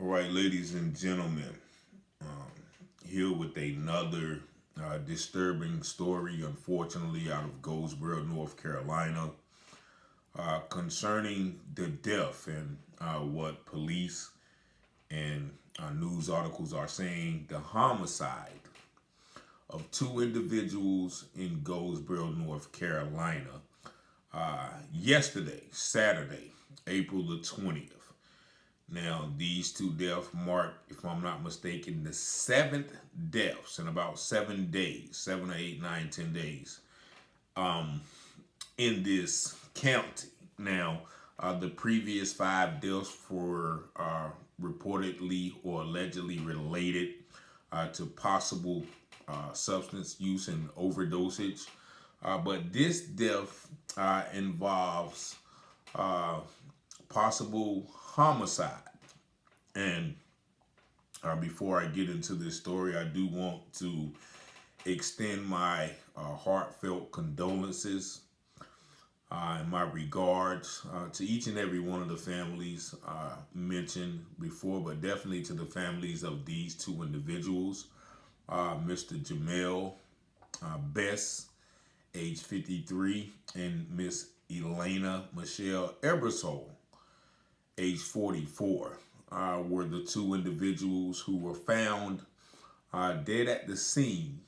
All right, ladies and gentlemen, here with another disturbing story, unfortunately, out of Goldsboro, North Carolina, concerning the death and what police and news articles are saying the homicide of two individuals in Goldsboro, North Carolina, yesterday, Saturday, April the 20th. Now, these two deaths mark, if I'm not mistaken, the seventh deaths in about 7 days, 7 or 8, 9, 10 days, in this county. Now, the previous five deaths were reportedly or allegedly related to possible substance use and overdosage. But this death involves possible homicide. And before I get into this story, I do want to extend my heartfelt condolences and my regards to each and every one of the families mentioned before, but definitely to the families of these two individuals, Mr. Jamel Bess, age 53, and Miss Elena Michelle Ebersol, age 44, were the two individuals who were found dead at the scene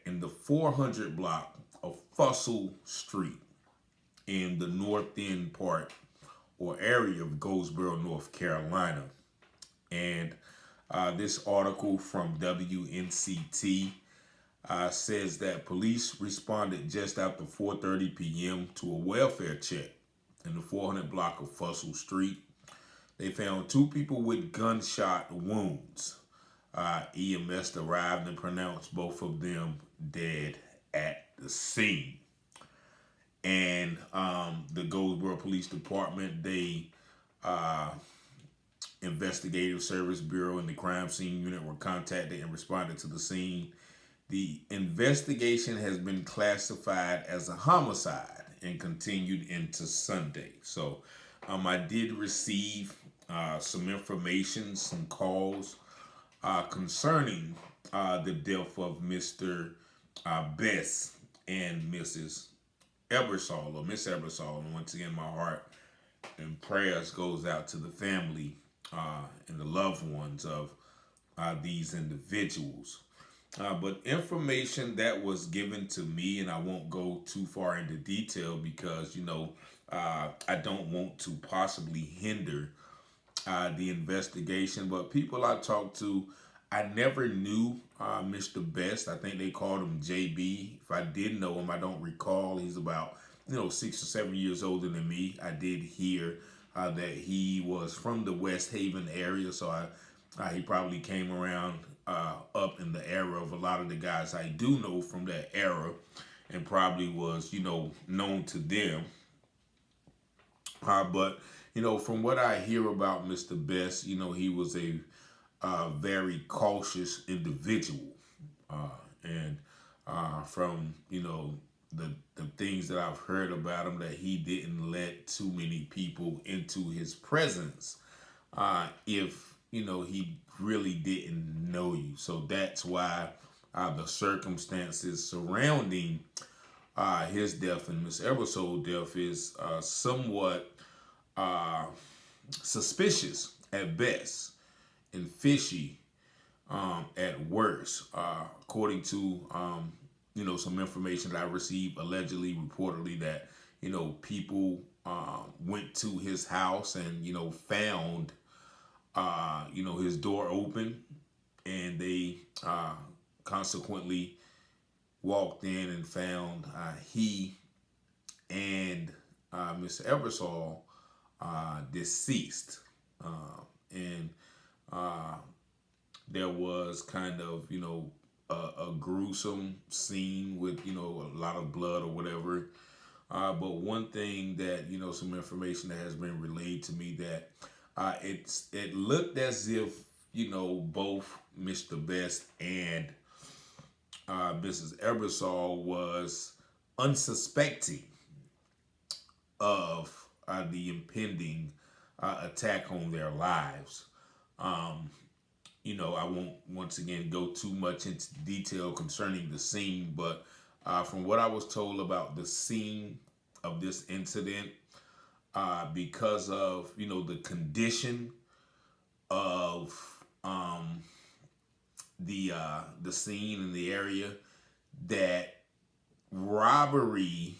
in the 400 block of Fussell Street in the north end part or area of Goldsboro, North Carolina. And this article from WNCT says that police responded just after 4:30 p.m. to a welfare check in the 400 block of Fussell Street. They found two people with gunshot wounds. EMS arrived and pronounced both of them dead at the scene. And the Goldsboro Police Department, they Investigative Service Bureau and the Crime Scene Unit were contacted and responded to the scene. The investigation has been classified as a homicide and continued into Sunday. So I did receive some information, some calls concerning the death of Mr. Bess and Mrs. Ebersol, or Miss Ebersol. And once again, my heart and prayers goes out to the family and the loved ones of these individuals. But information that was given to me, and I won't go too far into detail because, I don't want to possibly hinder the investigation. But people I talked to, I never knew Mr. Best. I think they called him JB. If I did know him, I don't recall. He's about 6 or 7 years older than me. I did hear that he was from the West Haven area, so he probably came around up in the era of a lot of the guys I do know from that era, and probably was known to them. But from what I hear about Mr. Best, he was a very cautious individual, and from the things that I've heard about him, that he didn't let too many people into his presence if he really didn't know you. So that's why the circumstances surrounding his death and Miss Eversole's death is somewhat suspicious at best and fishy at worst, according to some information that I received, allegedly, reportedly, that people went to his house and found his door open, and they consequently walked in and found he and Miss Ebersol deceased, and there was kind of a gruesome scene with a lot of blood or whatever. But one thing that some information that has been relayed to me, that it looked as if both Mr. Best and Mrs. Ebersol was unsuspecting of the impending attack on their lives. I won't once again go too much into detail concerning the scene, but from what I was told about the scene of this incident, because of the condition of the scene in the area, that robbery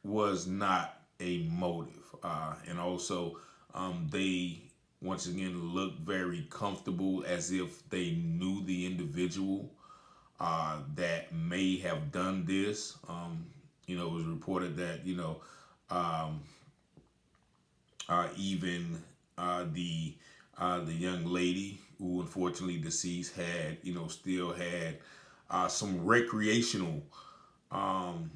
was not a motive, and also they once again looked very comfortable, as if they knew the individual that may have done this. It was reported that um, even the young lady who unfortunately deceased had still had some recreational um,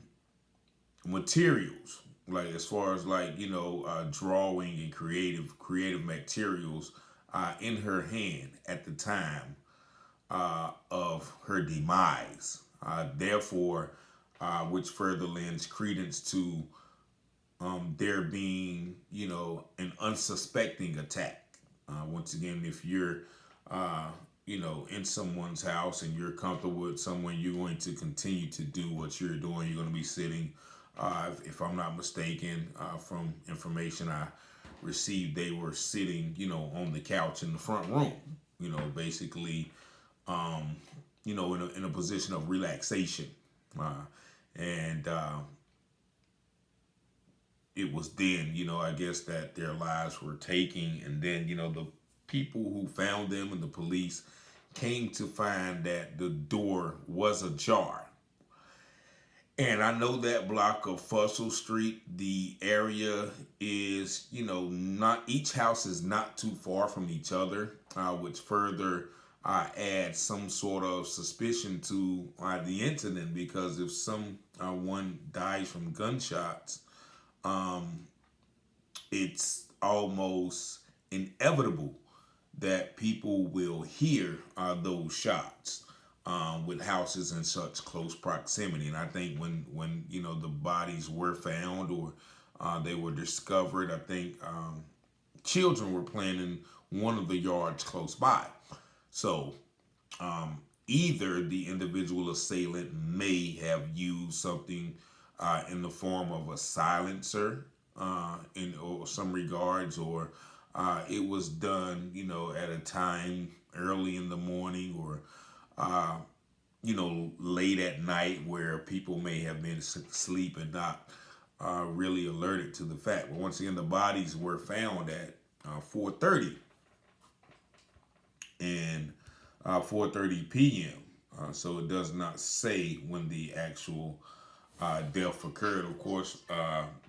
materials, like as far as like drawing and creative materials in her hand at the time of her demise. Therefore, which further lends credence to there being an unsuspecting attack. Once again, if you're in someone's house and you're comfortable with someone, you're going to continue to do what you're doing. You're going to be sitting, if I'm not mistaken, from information I received, they were sitting, on the couch in the front room, basically, in a position of relaxation. And it was then, I guess that their lives were taking, and then, the people who found them and the police came to find that the door was ajar. And I know that block of Fussell Street, the area is, not, each house is not too far from each other, which further adds some sort of suspicion to the incident, because if someone dies from gunshots, it's almost inevitable that people will hear those shots with houses in such close proximity. And I think when the bodies were found, or they were discovered, I think children were playing in one of the yards close by. So either the individual assailant may have used something in the form of a silencer in or some regards, or it was done, at a time early in the morning, or late at night, where people may have been asleep and not really alerted to the fact. But once again, the bodies were found at 4:30 and 4:30 p.m. So it does not say when the actual death occurred. Of course,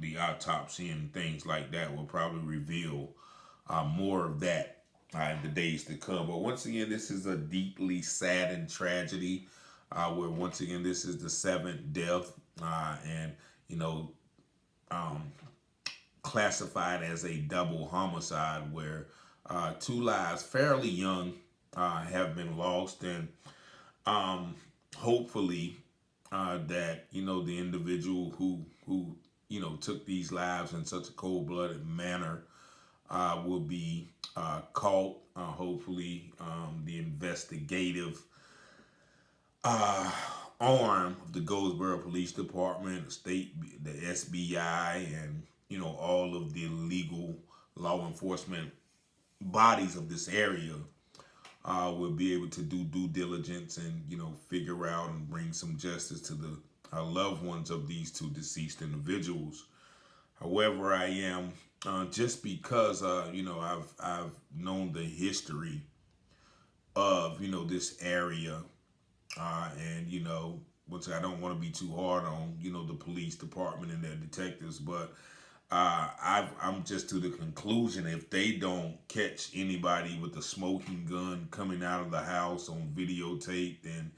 the autopsy and things like that will probably reveal more of that in the days to come. But once again, this is a deeply saddened tragedy, where once again this is the seventh death, and classified as a double homicide, where two lives, fairly young, have been lost, and hopefully that the individual who took these lives in such a cold-blooded manner will be caught. Hopefully, the investigative arm of the Goldsboro Police Department, the SBI, and all of the legal law enforcement bodies of this area will be able to do due diligence and figure out and bring some justice to the loved ones of these two deceased individuals. However, I am just because I've known the history of this area, and once I don't want to be too hard on the police department and their detectives, but I'm just to the conclusion, if they don't catch anybody with a smoking gun coming out of the house on videotape, then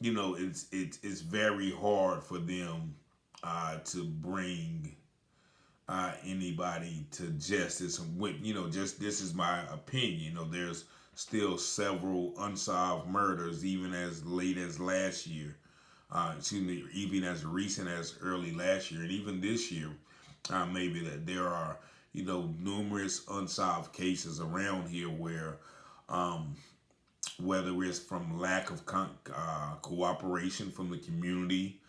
it's very hard for them to bring anybody to justice. Just this is my opinion. There's still several unsolved murders, even as late as last year. Even as recent as early last year, and even this year, maybe that there are numerous unsolved cases around here where, whether it's from lack of cooperation from the community,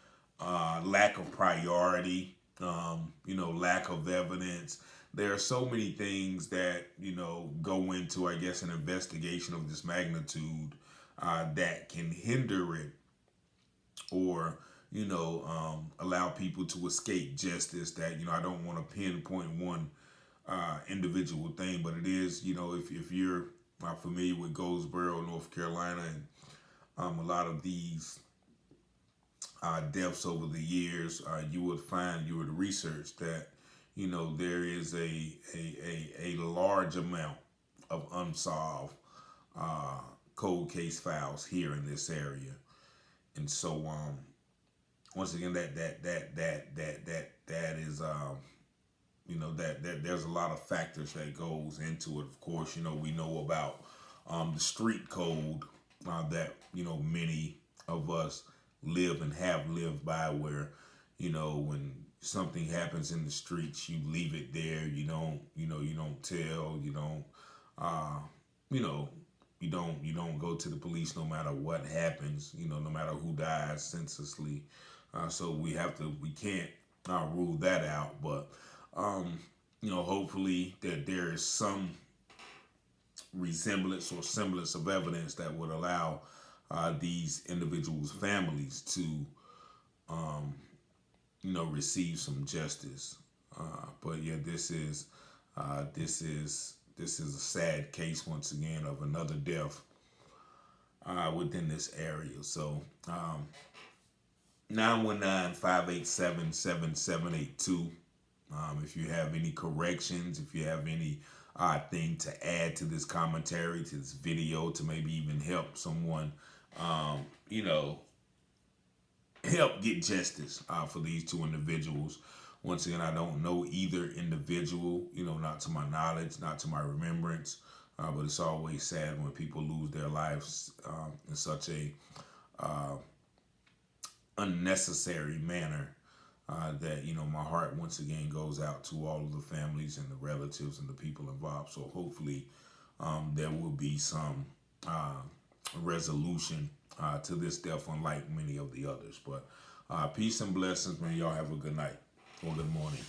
lack of priority, lack of evidence. There are so many things that, go into, I guess, an investigation of this magnitude that can hinder it or, allow people to escape justice. That, I don't want to pinpoint one individual thing, but it is, if you're familiar with Goldsboro, North Carolina, and a lot of these deaths over the years, you would research that, there is a large amount of unsolved cold case files here in this area. And so, once again, that is, that there's a lot of factors that goes into it. Of course, we know about the street code that, many of us live and have lived by, where, when something happens in the streets, you leave it there. You don't tell, you don't go to the police no matter what happens, no matter who dies senselessly. So we can't rule that out, but, hopefully that there is some resemblance or semblance of evidence that would allow these individuals' families to, receive some justice. But yeah, this is a sad case once again of another death within this area. So 919-587-7782. If you have any corrections, if you have any thing to add to this commentary, to this video, to maybe even help someone, help get justice for these two individuals. Once again, I don't know either individual, not to my knowledge, not to my remembrance, but it's always sad when people lose their lives in such a unnecessary manner. That, my heart once again goes out to all of the families and the relatives and the people involved. So hopefully there will be some resolution to this death, unlike many of the others. But peace and blessings, man. Y'all have a good night or good morning.